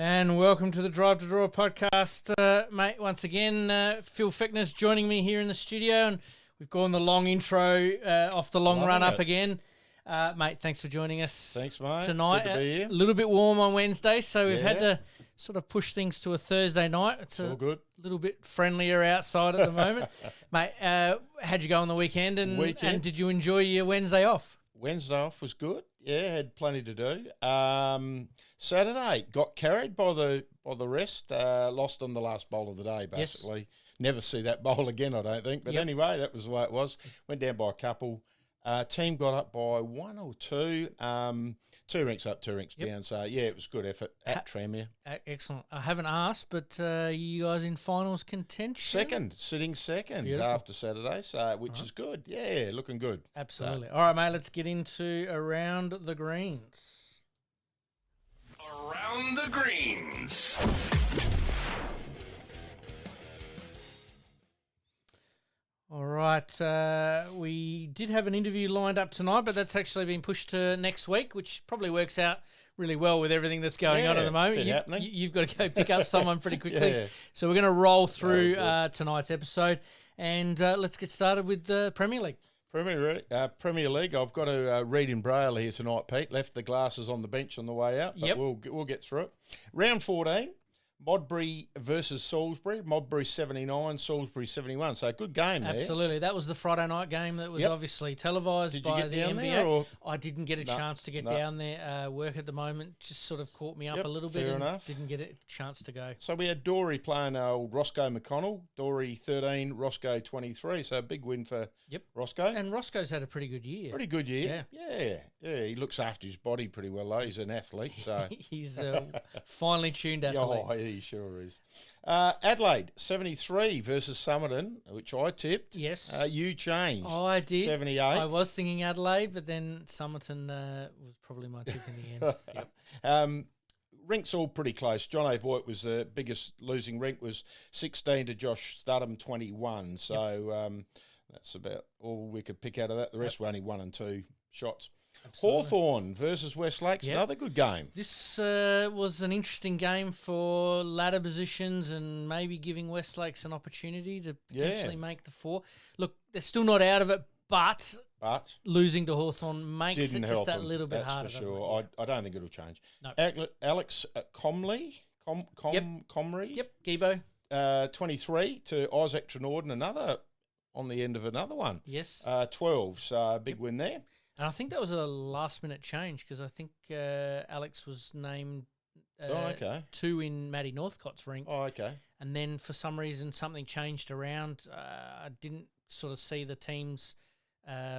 And welcome to the Drive to Draw podcast, mate. Once again, Phil Fickner's joining me here in the studio, and we've gone the long intro off the long run up again. Mate, thanks for joining us. Thanks, mate. Tonight. Good to be here. A little bit warm on Wednesday, so we've had to sort of push things to a Thursday night. It's all good. Little bit friendlier outside at the moment. Mate, how'd you go on the weekend, and did you enjoy your Wednesday off? Wednesday off was good. Yeah, had plenty to do. Saturday got carried by the rest. Lost on the last bowl of the day, basically. Yes. Never see that bowl again, I don't think. But anyway, that was the way it was. Went down by a couple. Team got up by one or two. 2 rinks up, 2 rinks down. So, yeah, it was good effort at Tranmere. Excellent. I haven't asked, but you guys in finals contention? Sitting second Beautiful. After Saturday, so which is good. Yeah, looking good. Absolutely. All right, mate, let's get into Around the Greens. Around the Greens. All right, we did have an interview lined up tonight, but that's actually been pushed to next week, which probably works out really well with everything that's going on at the moment. You've got to go pick up someone pretty quickly. So we're going to roll through tonight's episode, and let's get started with the Premier League. Premier League. I've got to read in Braille here tonight, Pete. Left the glasses on the bench on the way out, but we'll get through it. Round 14. Modbury versus Salisbury. Modbury 79, Salisbury 71. So a good game there. Absolutely. That was the Friday night game that was obviously televised by the NBA. I didn't get a chance to get down there. Work at the moment just sort of caught me up a little bit. Fair enough. Didn't get a chance to go. So we had Dory playing old Roscoe McConnell. Dory 13, Roscoe 23. So a big win for Roscoe. And Roscoe's had a pretty good year. Pretty good year. Yeah. He looks after his body pretty well, though. He's an athlete. So he's a finely tuned athlete. Oh, he sure is. Adelaide 73 versus Somerton, which I tipped. Yes. You changed. I did. 78. I was thinking Adelaide, but then Somerton was probably my tip in the end. Rinks all pretty close. John O'Boyd was the biggest losing rink, was 16 to Josh Studham 21. So that's about all we could pick out of that. The rest were only 1 and 2 shots. Absolutely. Hawthorn versus West Lakes, another good game. This was an interesting game for ladder positions and maybe giving West Lakes an opportunity to potentially make the 4. Look, they're still not out of it, but losing to Hawthorn makes it just that little bit harder. That's for sure. I don't think it'll change. No. Alex Comrie. Yep, Gibo. 23 to Isaac Trenorden, another on the end of another one. Yes. 12, so big win there. And I think that was a last-minute change because I think Alex was named 2 in Matty Northcott's rink. Oh, okay. And then for some reason something changed around. I didn't sort of see the teams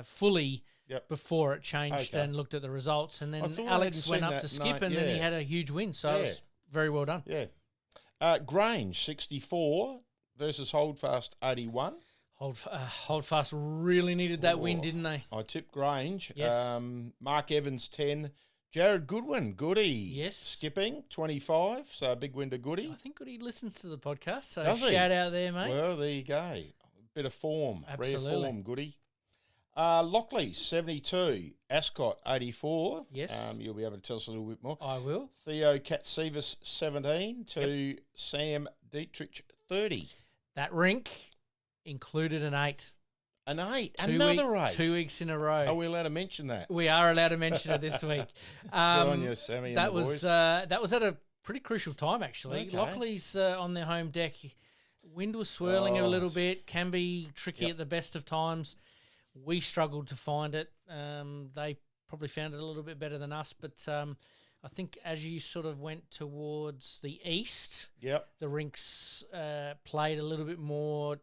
fully before it changed and looked at the results. And then Alex went up to skip and then he had a huge win. So it was very well done. Yeah. Grange 64 versus Holdfast 81. Holdfast really needed that win, didn't they? I tipped Grange. Yes. Mark Evans 10. Jared Goodwin, Goody. Yes. Skipping 25, so a big win to Goody. I think Goody listens to the podcast, so Does he? Shout out there, mate. Well, there you go. Bit of form. Absolutely. Rare form, Goody. Lockley 72. Ascot 84. Yes. You'll be able to tell us a little bit more. I will. Theo Katsivas 17 to Sam Dietrich 30. That rink included an 8. An 8? Another 8? 2 weeks in a row. Are we allowed to mention that? We are allowed to mention it this week. Good on you, Sammy and the boys. That was at a pretty crucial time, actually. Okay. Lockley's on their home deck. Wind was swirling a little bit. Can be tricky at the best of times. We struggled to find it. They probably found it a little bit better than us, but I think as you sort of went towards the east, the rinks played a little bit more,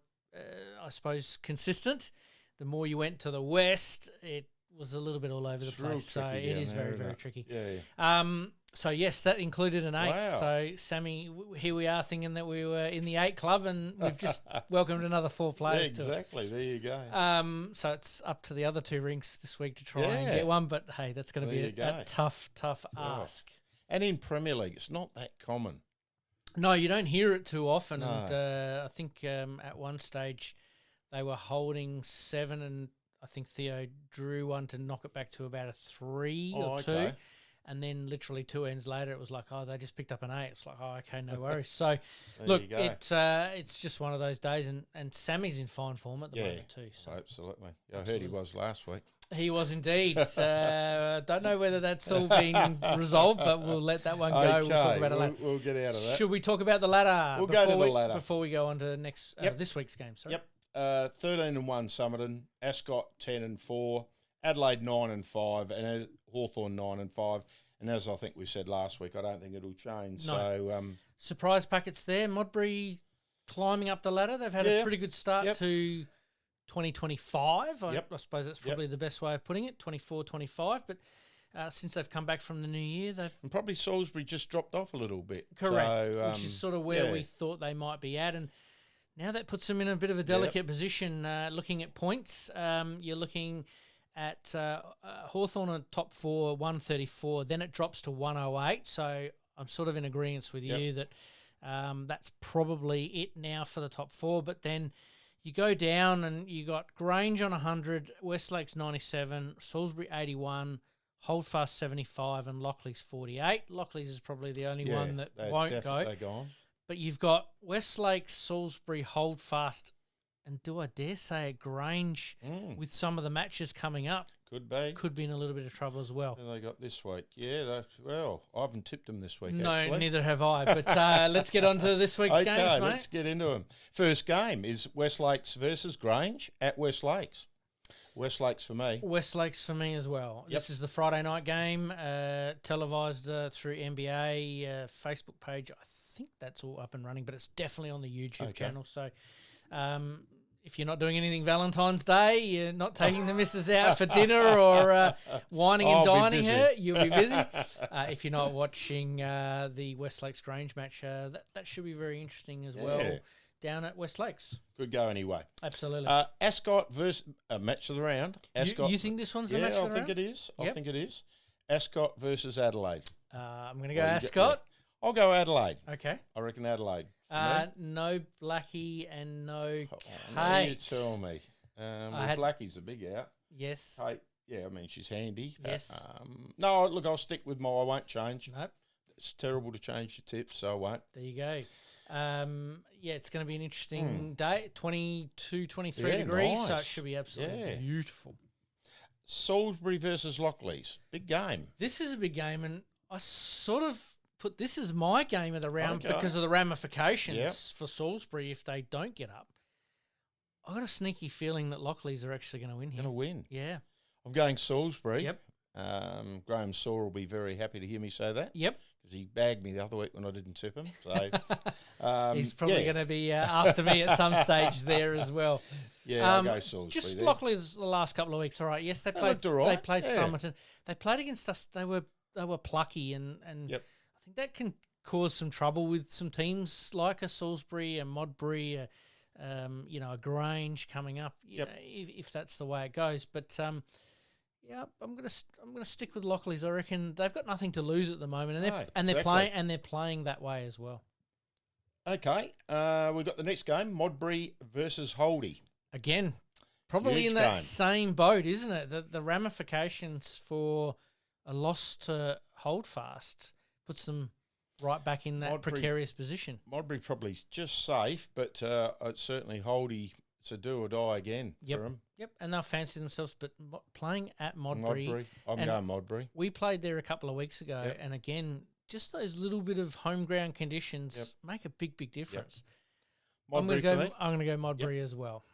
I suppose, consistent. The more you went to the west, it was a little bit all over the place. So it is very, very tricky. Yeah. So, yes, that included an 8. Wow. So, Sammy, here we are thinking that we were in the 8 club and we've just welcomed another 4 players to it. Exactly. There you go. So, it's up to the other 2 rinks this week to try and get one. But, hey, that's going to be a tough ask. And in Premier League, it's not that common. No, you don't hear it too often. No. And I think at one stage they were holding 7 and I think Theo drew one to knock it back to about a 3 or 2. And then literally 2 ends later, it was like, oh, they just picked up an 8. It's like, oh, okay, no worries. So, look, it's just one of those days, and Sammy's in fine form at the moment too. So absolutely. I heard he was last week. He was indeed. Don't know whether that's all being resolved, but we'll let that one go. Okay, we'll talk about it later. We'll get out of that. Should we talk about the ladder? We'll go to the ladder. Before we go on to this week's game. Sorry. Yep. 13-1 Somerton, Ascot 10-4, Adelaide 9-5, and Hawthorn 9-5. And as I think we said last week, I don't think it'll change. No. So surprise packets there. Modbury climbing up the ladder. They've had a pretty good start to 2025. I suppose that's probably the best way of putting it, 24-25. But since they've come back from the new year, and probably Salisbury just dropped off a little bit. Correct, so, which is sort of where we thought they might be at. And now that puts them in a bit of a delicate position. Looking at points, you're looking at Hawthorn on top 4, 134. Then it drops to 108. So I'm sort of in agreement with you that that's probably it now for the top 4. But then you go down and you got Grange on 100, Westlake's 97, Salisbury 81, Holdfast 75, and Lockley's 48. Lockley's is probably the only one that won't go. Gone. But you've got Westlake, Salisbury, Holdfast, and do I dare say it, Grange with some of the matches coming up. Could be in a little bit of trouble as well. And they got this week. Yeah, I haven't tipped them this week, No, actually. neither have I. But let's get on to this week's games, mate. Let's get into them. First game is Westlakes versus Grange at Westlakes. Westlakes for me. Westlakes for me as well. This is the Friday night game, televised through NBA Facebook page. I think that's all up and running, but it's definitely on the YouTube channel. So if you're not doing anything Valentine's Day, you're not taking the missus out for dinner or whining and dining her, you'll be busy. If you're not watching the Westlakes Grange match, that should be very interesting as well down at Westlakes. Could go anyway. Absolutely. Ascot versus match of the round. Ascot. You think this one's the match of the round? I think it is. I think it is. Ascot versus Adelaide. I'm going to go Ascot. I'll go Adelaide. Okay. I reckon Adelaide. No Blackie and no Kate. You tell me. Blackie's a big out. Yes. Kate, I mean, she's handy. Yes. No, look, I'll stick with I won't change. Nope. It's terrible to change your tips, so I won't. There you go. It's going to be an interesting day. 22, 23 degrees, so it should be absolutely beautiful. Salisbury versus Lockleys. Big game. This is a big game, and I sort of put this as my game of the round because of the ramifications for Salisbury if they don't get up. I've got a sneaky feeling that Lockleys are actually going to win here. Going to win. Yeah. I'm going Salisbury. Yep. Graham Saw will be very happy to hear me say that. Yep. Because he bagged me the other week when I didn't tip him. So he's probably going to be after me at some stage there as well. Yeah, I'll go Salisbury. Just there. Lockleys the last couple of weeks. All right. Yes, they played Somerton. They played against us. They were plucky and I think that can cause some trouble with some teams like a Salisbury, a Modbury, a Grange coming up. If that's the way it goes, but. I'm gonna stick with Lockleys. I reckon they've got nothing to lose at the moment, and they're playing that way as well. Okay, we've got the next game: Modbury versus Holdie. Again, probably in that same boat, isn't it? The ramifications for a loss to Holdfast puts them right back in that precarious position. Modbury probably just safe, but certainly Holdie. It's a do or die again for them. Yep, and they'll fancy themselves, but playing at Modbury. I'm going Modbury. We played there a couple of weeks ago, and again, just those little bit of home ground conditions make a big, big difference. I'm going to go Modbury as well.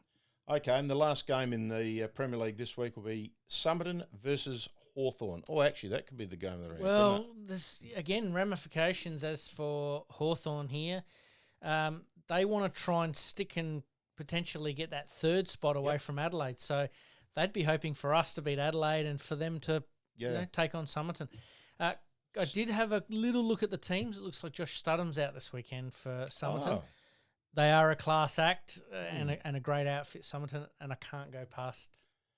Okay, and the last game in the Premier League this week will be Somerton versus Hawthorn. Oh, actually, that could be the game of the round. Well, there's, again, ramifications as for Hawthorn here. They want to try and stick and potentially get that third spot away from Adelaide. So they'd be hoping for us to beat Adelaide and for them to take on Somerton. I did have a little look at the teams. It looks like Josh Studham's out this weekend for Somerton. They are a class act and a great outfit, Somerton, and I can't go past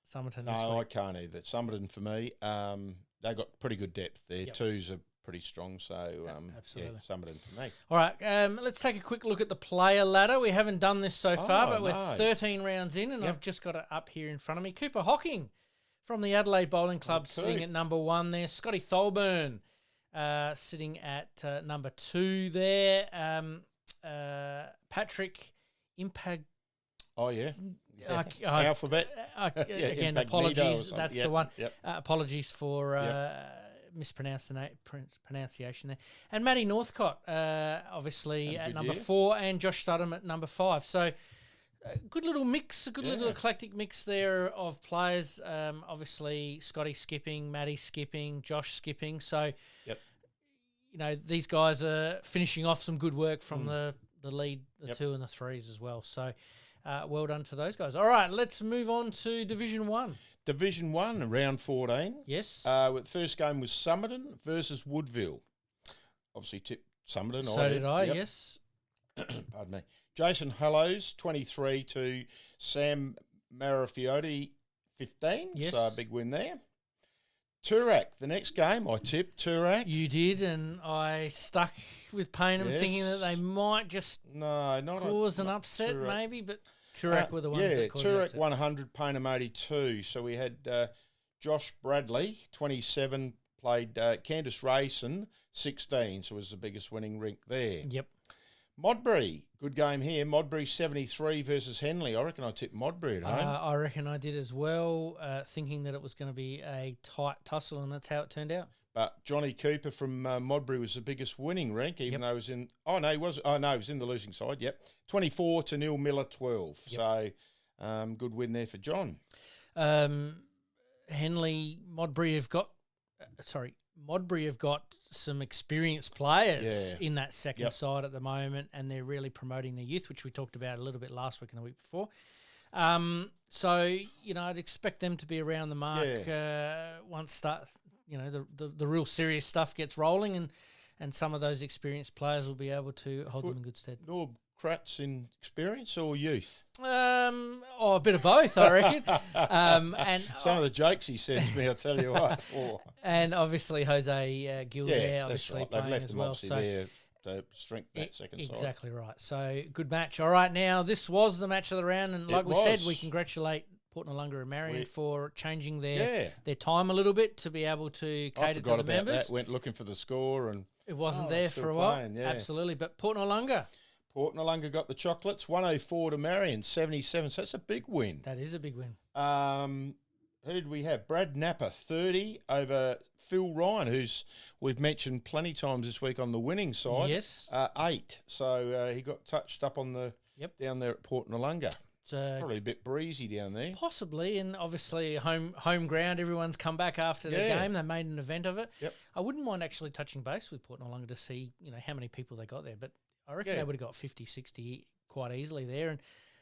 Somerton this week. No, I can't either. Somerton for me, they've got pretty good depth. Their twos are pretty strong, so absolutely. Somerton for me. All right, let's take a quick look at the player ladder. We haven't done this so far, but we're 13 rounds in, and I've just got it up here in front of me. Cooper Hocking from the Adelaide Bowling Club, Okay. sitting at number 1 there. Scotty Tholburn sitting at number 2 there. Patrick Impag. Oh, yeah. I- Alphabet. Again, Incognito or apologies. something. That's Yep, the one. yep. Apologies for mispronunciation there. And Matty Northcott, obviously Had a at good number year. 4, and Josh Studham at number 5. So, a good little mix, a good little Yeah. eclectic mix there of players. Obviously, Scotty skipping, Matty skipping, Josh skipping. So, Yep. you know, these guys are finishing off some good work from the lead, the Yep. 2 and the 3s as well. So, well done to those guys. All right, let's move on to Division 1. Division 1, round 14. Yes. The first game was Somerton versus Woodville. Obviously tipped Somerton. So did I, Yep. yes. Pardon me. Jason Hallows, 23 to Sam Marafiotti, 15. Yes. So a big win there. Toorak, the next game, I tipped Toorak. You did, and I stuck with Payneham thinking that they might just No, not cause an not upset, Toorak. maybe, but Toorak were the ones that caused the Toorak upset. 100, Payneham 82. So we had Josh Bradley, 27, played Candice Rayson, 16. So it was the biggest winning rink there. Yep. Modbury, good game here. Modbury 73 versus Henley. I reckon I tipped Modbury at home. I reckon I did as well, thinking that it was going to be a tight tussle, and that's how it turned out. But Johnny Cooper from Modbury was the biggest winning rank, even though he was in. Oh no, he was. Oh no, he was in the losing side. Yep, 24 to Neil Miller 12. Yep. So, good win there for John. Henley, Modbury have got. Modbury have got some experienced players in that second side at the moment, and they're really promoting their youth, which we talked about a little bit last week and the week before. So, you know, I'd expect them to be around the mark once the real serious stuff gets rolling, and some of those experienced players will be able to hold them in good stead. Norb Kratz in experience or youth? A bit of both, I reckon. And some of the jokes he sends me, I'll tell you what. And obviously Jose Gill there, obviously that's right. They've playing left as them well. obviously So there to strengthen that second side. exactly right. So good match. All right, now this was the match of the round, and like we said, we congratulate Port Noarlunga and Marion for changing their time a little bit to be able to cater to the members. That. Went looking for the score and it wasn't there for a while. Playing, Absolutely, but Port Noarlunga got the chocolates, 104 to Marion, 77. So that's a big win. That is a big win. Who did we have? Brad Napper, 30 over Phil Ryan, who's we've mentioned plenty times this week on the winning side. Yes. 8. So he got touched up on the down there at Port Noarlunga. Probably a bit breezy down there. Possibly, and obviously home ground. Everyone's come back after the game. They made an event of it. Yep. I wouldn't mind actually touching base with Port Noarlunga to see how many people they got there, but I reckon they would have got 50, 60 quite easily there, and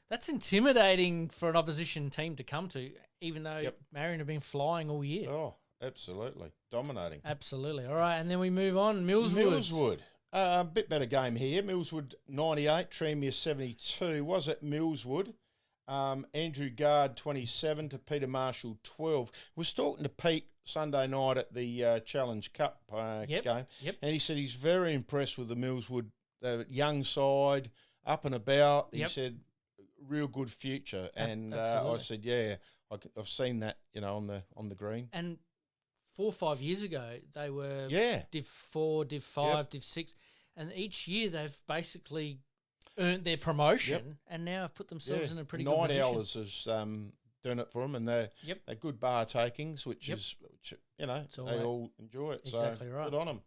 that's intimidating for an opposition team to come to, even though Marion have been flying all year. Oh, absolutely. Dominating. Absolutely. All right, and then we move on. Millswood. A bit better game here. Millswood 98, Tremere 72. Was at Millswood. Andrew Gard 27 to Peter Marshall 12. Was talking to Pete Sunday night at the Challenge Cup game, and he said he's very impressed with the Millswood young side, up and about. He said real good future, and I said I've seen that on the green. And 4 or 5 years ago they were Div 4, Div 5, Div 6, and each year they've basically earned their promotion and now have put themselves in a pretty good position. Night Owlers is doing it for them, and they're good bar takings, which they all enjoy it. Exactly so right. Good on them.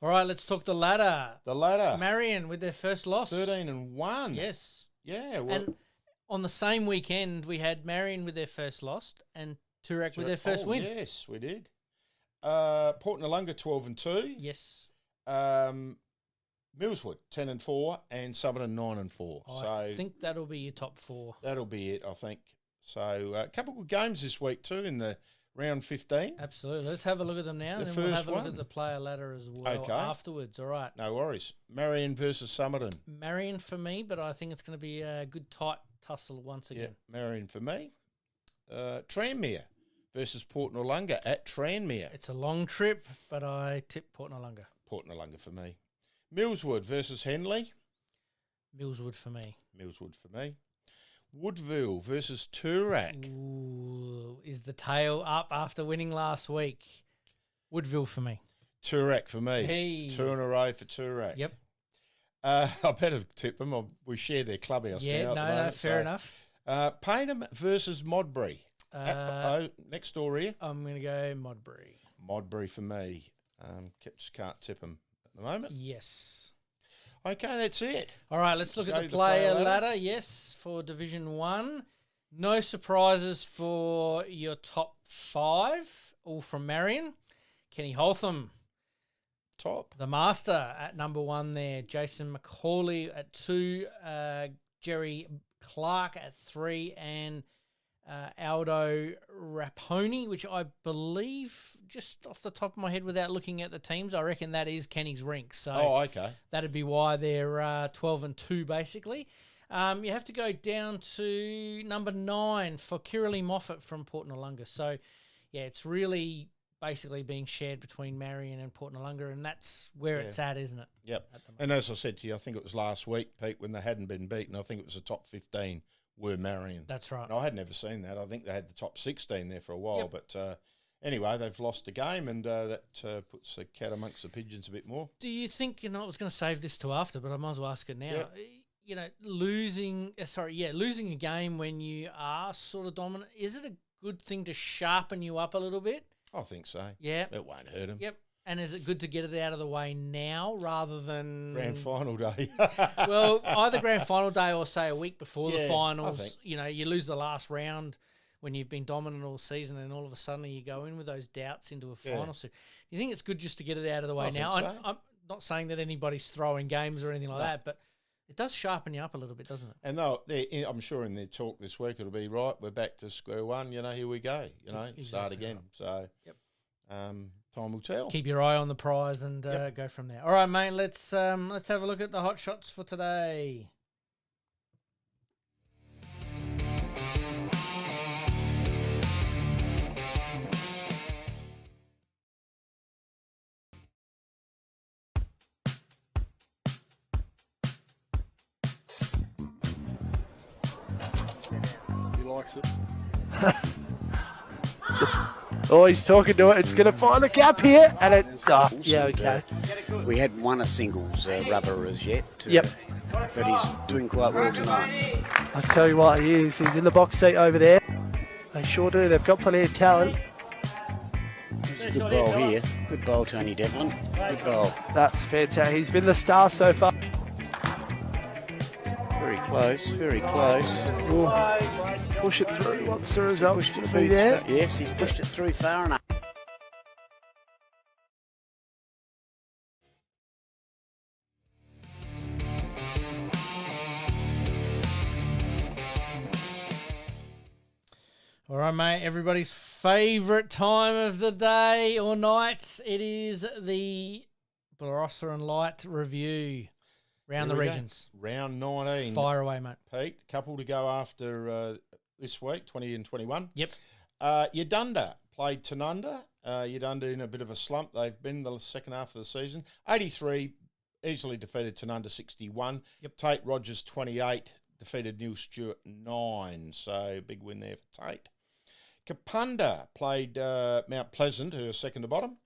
All right, let's talk the ladder. The ladder. Marion with their first loss. 13-1. Yes. Yeah. Well, and on the same weekend, we had Marion with their first loss and Toorak with their first win. Yes, we did. Port Noarlunga 12-2. Yes. Millswood 10-4 and Somerton 9-4. I think that'll be your top 4. That'll be it, I think. So a couple of good games this week too in the round 15. Absolutely. Let's have a look at them now, and then we'll have a look at the player ladder as well afterwards. All right. No worries. Marion versus Somerton. Marion for me, but I think it's going to be a good tight tussle once again. Yeah, Marion for me. Tranmere versus Port Noarlunga at Tranmere. It's a long trip, but I tip Port Noarlunga. Port Noarlunga for me. Millswood versus Henley. Millswood for me. Millswood for me. Woodville versus Toorak. Ooh, is the tail up after winning last week? Woodville for me. Toorak for me. Hey. 2 in a row for Toorak. Yep. I better tip them. We share their clubhouse now. Yeah, at the no, moment, fair enough. Paynham versus Modbury. Next door here. I'm going to go Modbury. Modbury for me. Just can't tip them at the moment. Yes. Okay, that's it. All right, let's look at the player ladder. Yes, for Division 1. No surprises for your top 5, all from Marion. Kenny Holtham. Top. The Master at number 1 there. Jason McCauley at 2. Jerry Clark at 3. And Aldo Raponi, which I believe, just off the top of my head without looking at the teams, I reckon that is Kenny's rink. So okay. That'd be why they're 12 and 2 basically. You have to go down to number 9 for Kirralie Moffat from Port Noarlunga. So, yeah, it's really basically being shared between Marion and Port Noarlunga, and that's where it's at, isn't it? Yep. And as I said to you, I think it was last week, Pete, when they hadn't been beaten, I think it was the top 15 were Marion. That's right. And I had never seen that. I think they had the top 16 there for a while, but anyway, they've lost a game, and that puts the cat amongst the pigeons a bit more. Do you think, I was going to save this to after, but I might as well ask it now. Yep. Losing a game when you are sort of dominant, is it a good thing to sharpen you up a little bit? I think so. Yeah. It won't hurt them. Yep. And is it good to get it out of the way now rather than... Grand final day. Well, either grand final day or, say, a week before the finals. I think. You lose the last round when you've been dominant all season, and all of a sudden you go in with those doubts into a final. So you think it's good just to get it out of the way now? Think so. I'm not saying that anybody's throwing games or anything like that, but it does sharpen you up a little bit, doesn't it? And I'm sure in their talk this week it'll be, right, we're back to square one, here we go, Exactly start again. Right. So time will tell. Keep your eye on the prize and go from there. All right, mate, let's have a look at the hot shots for today. He likes it. Oh, he's talking to it. It's going to find the gap here. And it... okay. We hadn't won a singles rubber as yet. Yep. But he's doing quite well tonight. I tell you what, he is. He's in the box seat over there. They sure do. They've got plenty of talent. It's a good bowl here. Good bowl, Tony Devlin. Good bowl. That's fantastic. He's been the star so far. Very close, very close. Ooh. Push it through. What's the result? Pushed it Be there? Yes, he's pushed it through far enough. All right, mate, everybody's favourite time of the day or night. It is the Barossa Light review. Round the regions. Round 19. Fire away, mate. Pete, couple to go after this week, 20 and 21. Yep. Yadunda played Tanunda. Yadunda in a bit of a slump. They've been the second half of the season. 83, easily defeated Tanunda 61. Yep. Tate Rogers 28, defeated Neil Stewart 9. So big win there for Tate. Kapunda played Mount Pleasant, who are second to bottom.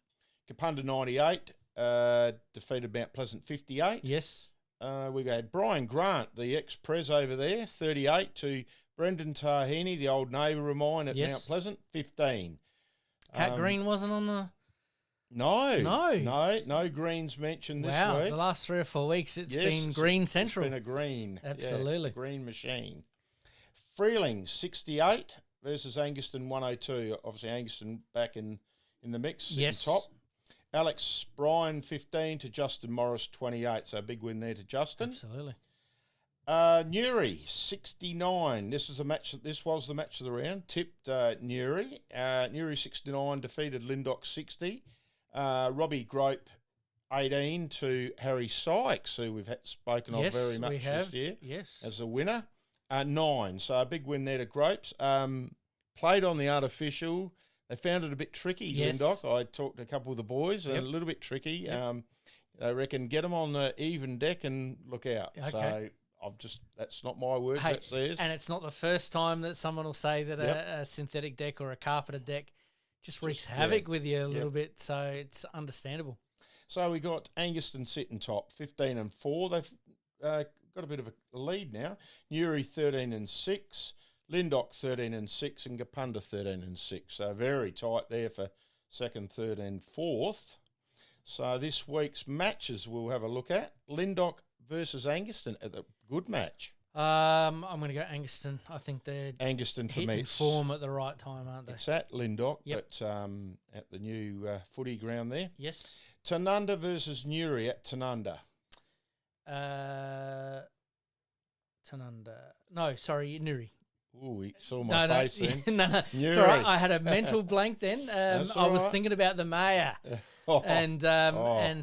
Kapunda 98, defeated Mount Pleasant 58. Yes. We had Brian Grant, the ex-pres over there, 38, to Brendan Tahini, the old neighbour of mine at Mount Pleasant, 15. Cat Green wasn't on the... No greens mentioned this week. Wow, the last 3 or 4 weeks it's been green central. It's been a green. Absolutely. Green machine. Freeling, 68 versus Anguston, 102. Obviously, Anguston back in the mix. Yes. Top. Alex Bryan, 15 to Justin Morris, 28. So a big win there to Justin. Absolutely. Newry, 69. This was the match of the round. Tipped Newry. Newry 69 defeated Linddock 60. Robbie Grope 18 to Harry Sykes, who we've spoken of very much this year as a winner. 9. So a big win there to Gropes. Played on the artificial. They found it a bit tricky, Linddock. I talked to a couple of the boys, and a little bit tricky. They reckon get them on the even deck and look out. Okay. So that's not my words, Hey, that's theirs. and it's not the first time that someone will say that Yep. a synthetic deck or a carpeted deck just wreaks havoc with you a little bit, so it's understandable. So we got Anguston sitting top, 15-4. They've got a bit of a lead now. Newry 13-6, Lyndoch 13-6, and Kapunda 13-6. So very tight there for second, third, and fourth. So this week's matches we'll have a look at. Lyndoch versus Anguston, a good match. I'm going to go Anguston. I think they're Anguston for me. hitting form at the right time, aren't they? It's at Lyndoch, Yep. but at the new footy ground there. Yes. Tanunda versus Newry at Tanunda. Tanunda. No, sorry, Newry. Ooh, he saw my face then. No, it's all right. I had a mental blank then. I was thinking about the mayor and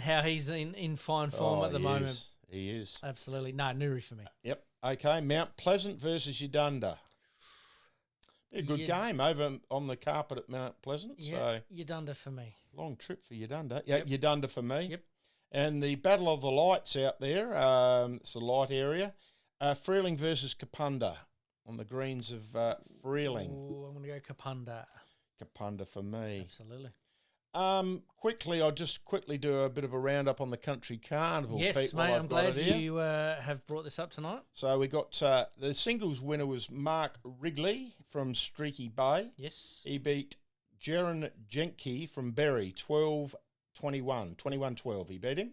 how he's in fine form at the moment. He is. Absolutely. No, Newry for me. Yep. Okay, Mount Pleasant versus Udunda. Be a good game over on the carpet at Mount Pleasant. Yeah, so Udunda for me. long trip for Udunda. Yeah, Udunda for me. Yep. And the Battle of the Lights out there, it's the light area. Freeling versus Kapunda on the greens of Freeling. Ooh, I'm going to go Kapunda. Kapunda for me. Absolutely. Quickly, I'll just quickly do a bit of a roundup on the Country Carnival. Yes, Pete, mate, I'm glad you have brought this up tonight. So we got the singles winner was Mark Wrigley from Streaky Bay. Yes. He beat Jaron Jenke from Berry, 12-21, 21-12. He beat him.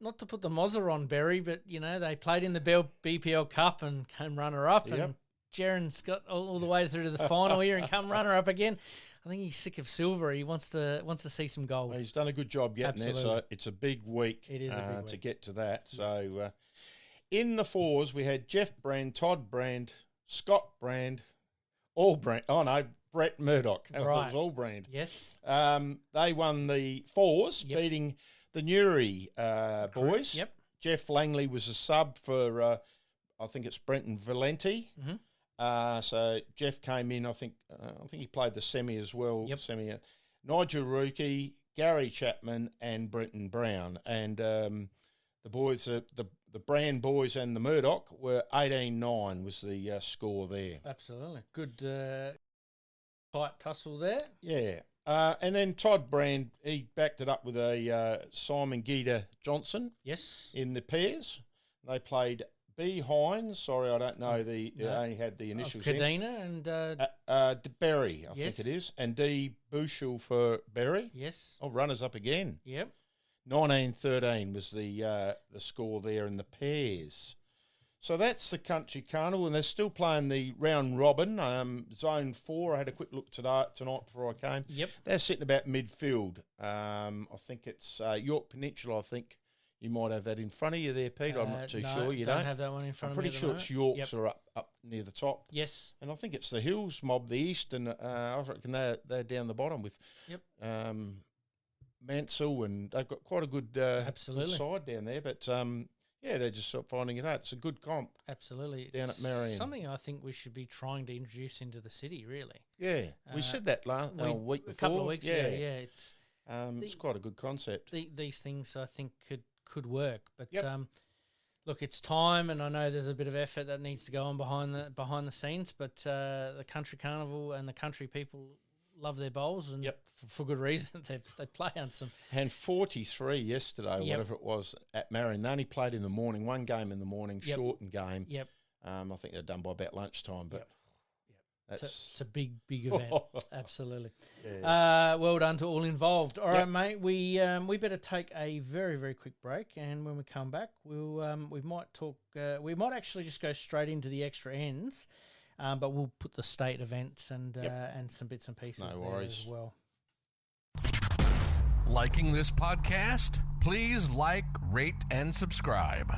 Not to put the mozzer on Berry, but, you know, they played in the BPL Cup and came runner-up, and Jaron's got all the way through to the final here and come runner-up again. I think he's sick of silver. He wants to see some gold. Well, he's done a good job getting there, so it's a big week, it is a big week to get to that. So in the fours, we had Jeff Brand, Todd Brand, Scott Brand, all Brand. Oh, no, Brett Murdoch. Right. It was all Brand. Yes. They won the fours, beating the Newry boys. Yep. Jeff Langley was a sub for, I think it's Brenton Valenti. Mm-hmm. So Jeff came in. I think he played the semi as well. Yep. Semi. Nigel Rookie, Gary Chapman, and Brenton Brown, and the boys, the Brand boys and the Murdoch were 18-9 was the score there. Absolutely good tight tussle there. Yeah. And then Todd Brand, he backed it up with a Simon Gita Johnson. Yes. In the pairs, they played B. Hines, sorry, I don't know I only had the initials in. Cadena and Berry, I think it is, and D. Bushel for Berry. Yes. Oh, runners up again. Yep. 19-13 was the score there in the pairs. So that's the Country Carnival, and they're still playing the round robin. Zone 4, I had a quick look tonight before I came. Yep. They're sitting about midfield. I think it's York Peninsula, I think. You might have that in front of you there, Pete. I'm not too sure. You don't have that one in front I'm of me. pretty sure it's Yorks are up near the top. Yes. And I think it's the Hills mob, the East, and I reckon they're down the bottom with Mansell, and they've got quite a good, good side down there. But they're just sort of finding it out. It's a good comp. Absolutely. Down at Marion. Something I think we should be trying to introduce into the city, really. Yeah. We said that week before. A couple of weeks ago, yeah. It's quite a good concept. These things I think could work, but look, it's time, and I know there's a bit of effort that needs to go on behind the scenes. But the Country Carnival and the country people love their bowls, and for good reason. They play on some. And 43 yesterday, whatever it was, at Marion. They only played in the morning, one game in the morning, shortened game. Yep. I think they're done by about lunchtime, but. It's a big event. Absolutely. Yeah. Well done to all involved. All right, mate. We better take a very, very quick break, and when we come back, we might talk. We might actually just go straight into the extra ends, but we'll put the state events and some bits and pieces there as well. Liking this podcast? Please like, rate, and subscribe.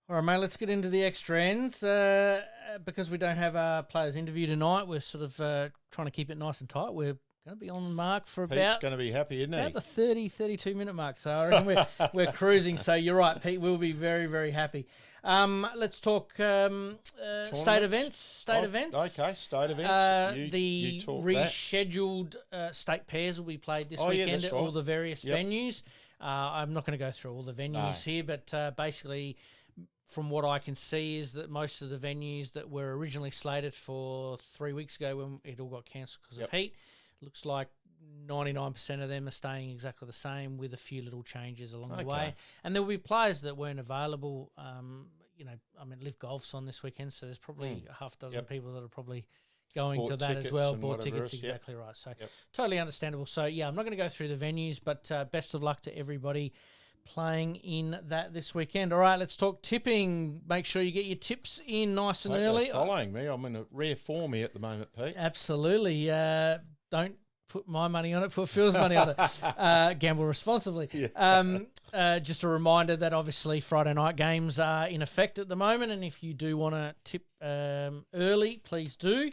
All right, mate, let's get into the extra ends. Because we don't have our players' interview tonight, we're sort of trying to keep it nice and tight. We're going to be on the mark for Pete's about going to be happy, isn't he? the 30, 32-minute mark. So I reckon we're cruising. So you're right, Pete. We'll be very, very happy. Let's talk state events. Okay, state events. The rescheduled state pairs will be played this weekend at all the various venues. I'm not going to go through all the venues here, but basically, from what I can see, is that most of the venues that were originally slated for 3 weeks ago, when it all got cancelled because of heat, looks like 99% of them are staying exactly the same, with a few little changes along the way. And there will be players that weren't available. Live Golf's on this weekend, so there's probably a half dozen people that are probably going to that as well. Bought tickets, exactly right. So totally understandable. So, I'm not going to go through the venues, but best of luck to everybody playing in that this weekend. All right, let's talk tipping. Make sure you get your tips in nice and early. Following me, I'm in a rare form here at the moment, Pete. Absolutely. Don't put my money on it, put Phil's money on it. Gamble responsibly. Just a reminder that obviously Friday night games are in effect at the moment, and if you do want to tip early, please do.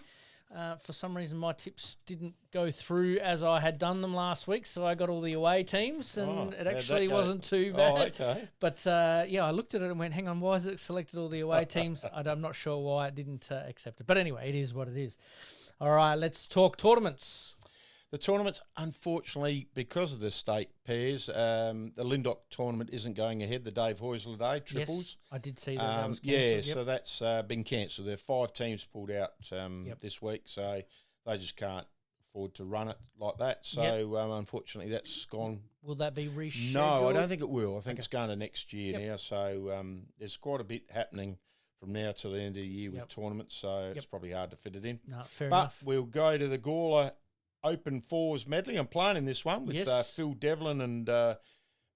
For some reason, my tips didn't go through as I had done them last week, so I got all the away teams, and it actually wasn't too bad. But, I looked at it and went, hang on, why has it selected all the away teams? I'm not sure why it didn't accept it. But anyway, it is what it is. All right, let's talk tournaments. The tournaments, unfortunately, because of the state pairs, the Linddock tournament isn't going ahead, the Dave Heusler Day, triples. Yes, I did see that was cancelled. So that's been cancelled. There are 5 teams pulled out this week, so they just can't afford to run it like that. So, unfortunately, that's gone. Will that be rescheduled? No, I don't think it will. I think it's going to next year now. So, there's quite a bit happening from now till the end of the year with tournaments, so it's probably hard to fit it in. No, fair enough. But we'll go to the Gawler Open Fours medley. I'm playing in this one with Phil Devlin and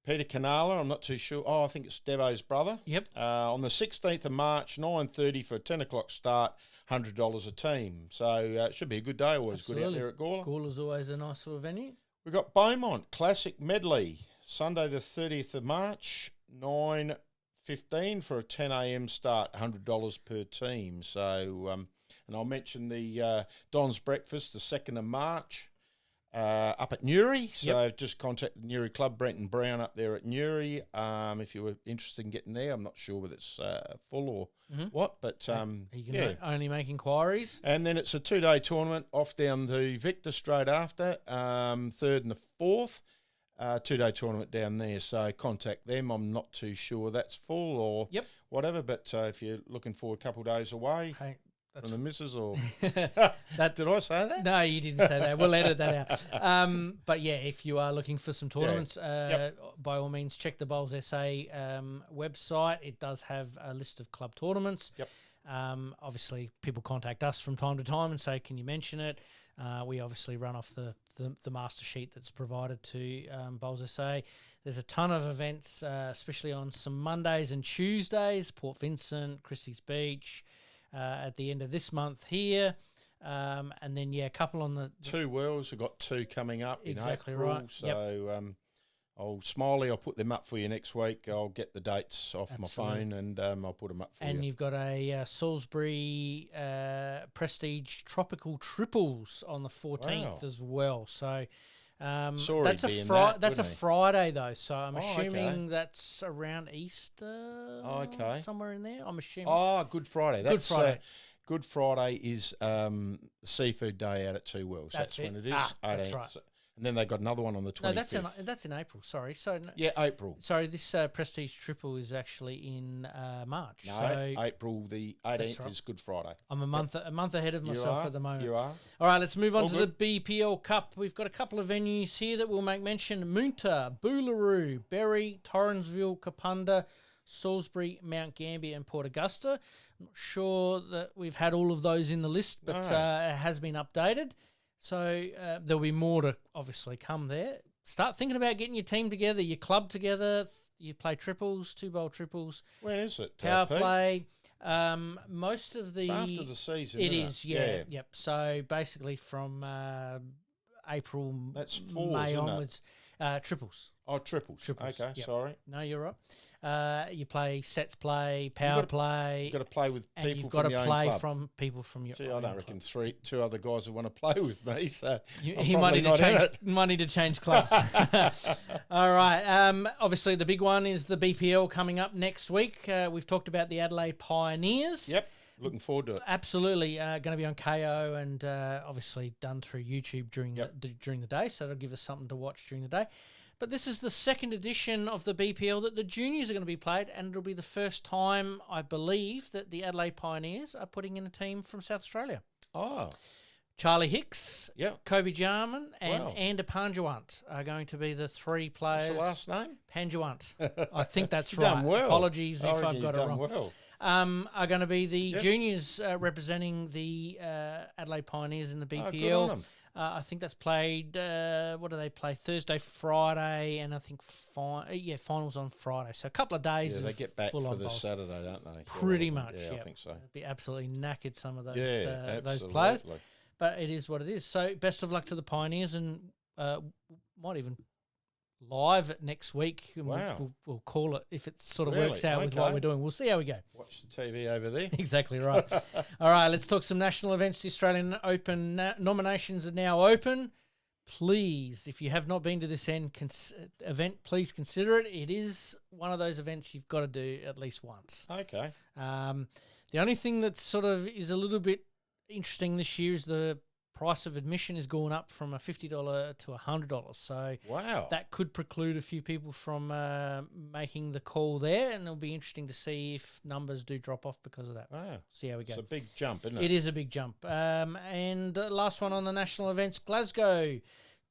Peter Canala. I'm not too sure. I think it's Devo's brother. Yep. On the 16th of March, 9:30 for a 10 o'clock start, $100 a team. So it should be a good day. Always good out there at Gawler. Gawler's always a nice little venue. We've got Beaumont Classic Medley, Sunday the 30th of March, 9:15 for a 10 a.m. start, $100 per team. So... and I'll mention the Don's Breakfast, the 2nd of March, up at Newry. So just contact the Newry Club, Brenton Brown up there at Newry. If you were interested in getting there, I'm not sure whether it's full or what, but you can only make inquiries. And then it's a 2-day tournament off down to Victor straight after, 3rd and the 4th. 2-day tournament down there, so contact them. I'm not too sure that's full or whatever, but if you're looking for a couple of days away... From the missus or... Did I say that? No, you didn't say that. We'll edit that out. But yeah, if you are looking for some tournaments, by all means, check the Bowls SA website. It does have a list of club tournaments. Obviously, people contact us from time to time and say, can you mention it? We obviously run off the master sheet that's provided to Bowls SA. There's a ton of events, especially on some Mondays and Tuesdays, Port Vincent, Christie's Beach, at the end of this month here, and then a couple on the 2 Worlds. We've got 2 coming up exactly in April, right. So I'll put them up for you next week. I'll get the dates off my phone and I'll put them up for you. And you've got a Salisbury Prestige Tropical Triples on the 14th as well. So that's a Friday though, so I'm assuming that's around Easter. Somewhere in there. I'm assuming. Good Friday. Good Friday is seafood day out at 2 Worlds. That's when it is. That's right. And then they got another one on the 25th. No, that's in April. Sorry. April. Sorry, this Prestige Triple is actually in March. No, so April the 18th is Good Friday. I'm a month ahead of myself at the moment. You are. All right, let's move on to the BPL Cup. We've got a couple of venues here that we'll make mention: Moonta, Boolaroo, Berry, Torrensville, Kapunda, Salisbury, Mount Gambier, and Port Augusta. I'm not sure that we've had all of those in the list, but it has been updated. So there'll be more to obviously come there. Start thinking about getting your team together, your club together. You play triples, 2-bowl triples. When is it? Power play. Most of the... It's after the season, It is, yeah. Yep. So basically from April, that's falls, May onwards, triples. Oh, triples. Okay, yep. sorry. No, you're right. You play sets play, power play. You've got to play with people and you've got from to your play own club. from people from your See, own I don't club. reckon two other guys who want to play with me, so He might need to change clubs. All right. Obviously, the big one is the BPL coming up next week. We've talked about the Adelaide Pioneers. Yep, looking forward to it. Absolutely. Going to be on KO and obviously done through YouTube during the day, so it'll give us something to watch during the day. But this is the second edition of the BPL that the juniors are going to be played, and it'll be the first time, I believe, that the Adelaide Pioneers are putting in a team from South Australia. Oh. Charlie Hicks, Kobe Jarman, and Wow. Ander Panjwant are going to be the three players. What's the last name? Panjwant. I think that's You've right. done well. Apologies I if reckon I've got you've it done wrong. well. Are going to be the juniors representing the Adelaide Pioneers in the BPL. good on 'em. I think that's played, what do they play? Thursday, Friday, and I think finals on Friday. So a couple of days Yeah, they get back full for on this bowls. Saturday, don't they? Pretty much, Yeah, I think so. It'd be absolutely knackered, some of those Absolutely. players. But it is what it is. So best of luck to the Pioneers, and might even live it next week. And Wow. we'll call it if it sort of Really? works out with what Okay. we're doing. We'll see how we go. Watch the TV over there. Exactly right. All right, let's talk some national events. The Australian Open nominations are now open. Please, if you have not been to this event, please consider it. It is one of those events you've got to do at least once. Okay. The only thing that sort of is a little bit interesting this year is the price of admission has gone up from a $50 to $100. So Wow. that could preclude a few people from making the call there, and it'll be interesting to see if numbers do drop off because of that. Wow. See how we go. It's a big jump, isn't it? It is a big jump. And last one on the national events, Glasgow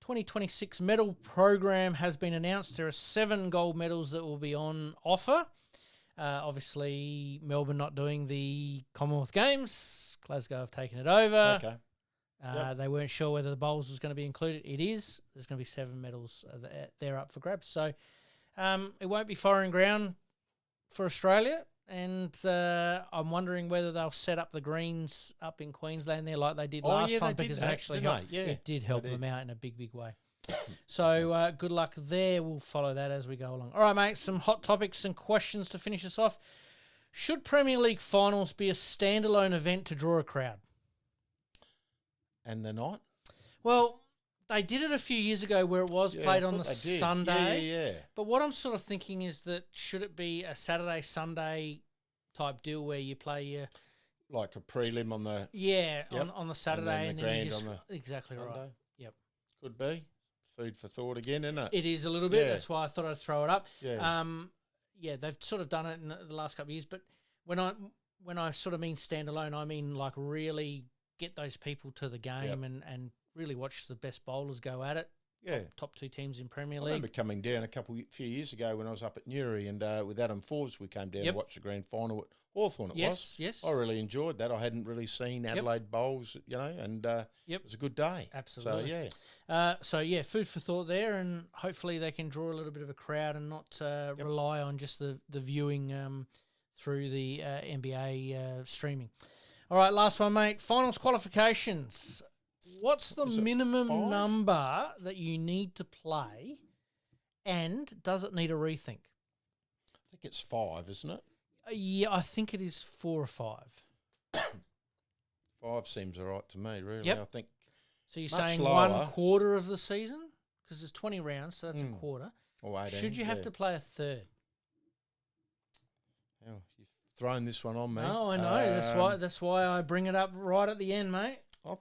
2026 medal program has been announced. There are 7 gold medals that will be on offer. Obviously, Melbourne not doing the Commonwealth Games. Glasgow have taken it over. Okay. They weren't sure whether the bowls was going to be included. It is. There's going to be 7 medals there up for grabs. So it won't be foreign ground for Australia. And I'm wondering whether they'll set up the greens up in Queensland there like they did last time, because it actually helped. It did help them out in a big, big way. So good luck there. We'll follow that as we go along. All right, mate, some hot topics and questions to finish us off. Should Premier League finals be a standalone event to draw a crowd? And they're not? Well, they did it a few years ago where it was played on the Sunday. Yeah. But what I'm sort of thinking is that should it be a Saturday, Sunday type deal where you play your... Like a prelim on the... on the Saturday and then you just... on the exactly Sunday. right. Yep. Could be. Food for thought again, isn't it? It is a little bit. Yeah. That's why I thought I'd throw it up. Yeah. They've sort of done it in the last couple of years. But when I sort of mean standalone, I mean like really get those people to the game and really watch the best bowlers go at it. Yeah. Top 2 teams in Premier I League. remember coming down few years ago when I was up at Newry and with Adam Forbes we came down to watch the grand final at Hawthorn. Yes. I really enjoyed that. I hadn't really seen Adelaide bowls, and it was a good day. Absolutely. So, food for thought there, and hopefully they can draw a little bit of a crowd and not rely on just the viewing through the NBA streaming. All right, last one, mate. Finals qualifications. What's the minimum number that you need to play, and does it need a rethink? I think it's 5, isn't it? Yeah, I think it is 4 or 5. 5 seems all right to me, really. Yep. I think. So you're much saying lower. 1/4 of the season? Because there's 20 rounds, so that's a quarter. Or 18, Should you have to play a third? Oh, you've thrown this one on me. Oh, I know. That's why I bring it up right at the end, mate. I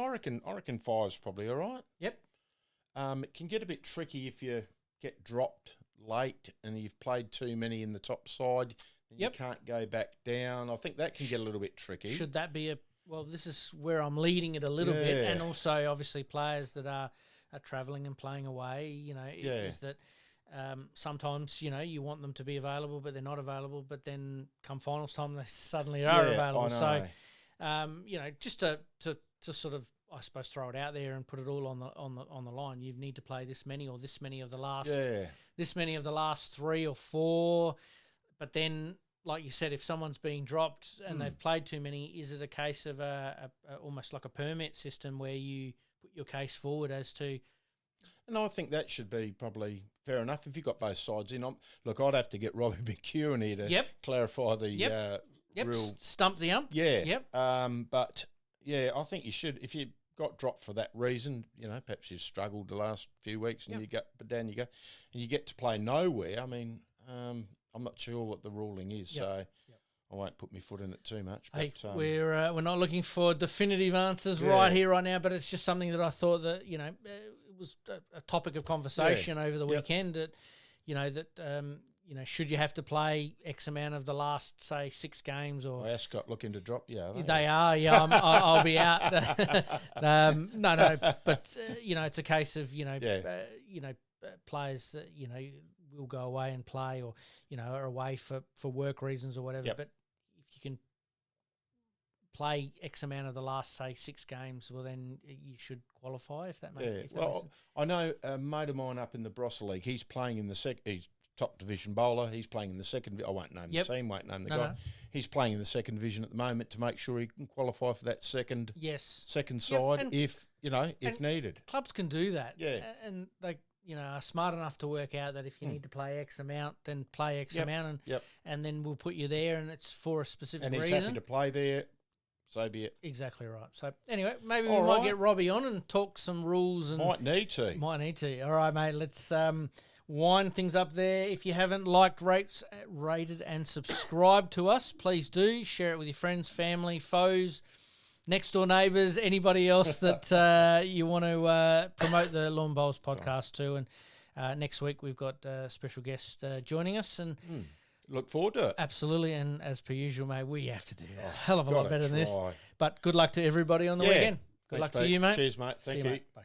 reckon 5's probably all right. Yep. It can get a bit tricky if you get dropped late and you've played too many in the top side and you can't go back down. I think that can get a little bit tricky. Should that be this is where I'm leading it a little bit, and also obviously players that are travelling and playing away, is that sometimes, you want them to be available, but they're not available, but then come finals time, they suddenly are available. So, just to sort of, I suppose, throw it out there and put it all on the line. You need to play this many or this many of the last 3 or 4. But then, like you said, if someone's being dropped and they've played too many, is it a case of a almost like a permit system where you put your case forward as to And I think that should be probably fair enough if you've got both sides in. Look, I'd have to get Robbie McEwen here to clarify the real... Stump the ump. Yeah. Yep. But, yeah, I think you should. If you got dropped for that reason, perhaps you've struggled the last few weeks and but down you go. And you get to play nowhere. I mean, I'm not sure what the ruling is, so... I won't put my foot in it too much. But, hey, we're not looking for definitive answers right here, right now, but it's just something that I thought that, it was a topic of conversation over the weekend that, should you have to play X amount of the last, say, 6 games or... Ascot looking to drop you, are they? They are, yeah. I'll be out. No, but, it's a case of, players that, will go away and play or, are away for work reasons or whatever. But if you can play X amount of the last, say, 6 games, well, then you should qualify if that makes sense. Well, I know a mate of mine up in the Barossa League, he's playing in the he's top division bowler, he's playing in the second, I won't name the team, won't name the guy. No. He's playing in the second division at the moment to make sure he can qualify for that second side if needed. Clubs can do that. Yeah. And they are smart enough to work out that if you need to play X amount, then play X amount, and then we'll put you there, and it's for a specific reason. And he's happy to play there, so be it. Exactly right. So anyway, maybe we might get Robbie on and talk some rules. And Might need to. All right, mate, let's wind things up there. If you haven't liked, rated, and subscribed to us, please do. Share it with your friends, family, foes, next door neighbours, anybody else that you want to promote the Lawn Bowls podcast to. And next week we've got a special guest joining us. And look forward to it. Absolutely. And as per usual, mate, we have to do a hell of a lot better than this. But good luck to everybody on the weekend. Good luck to you, mate. Cheers, mate. Thank you. Mate. Bye.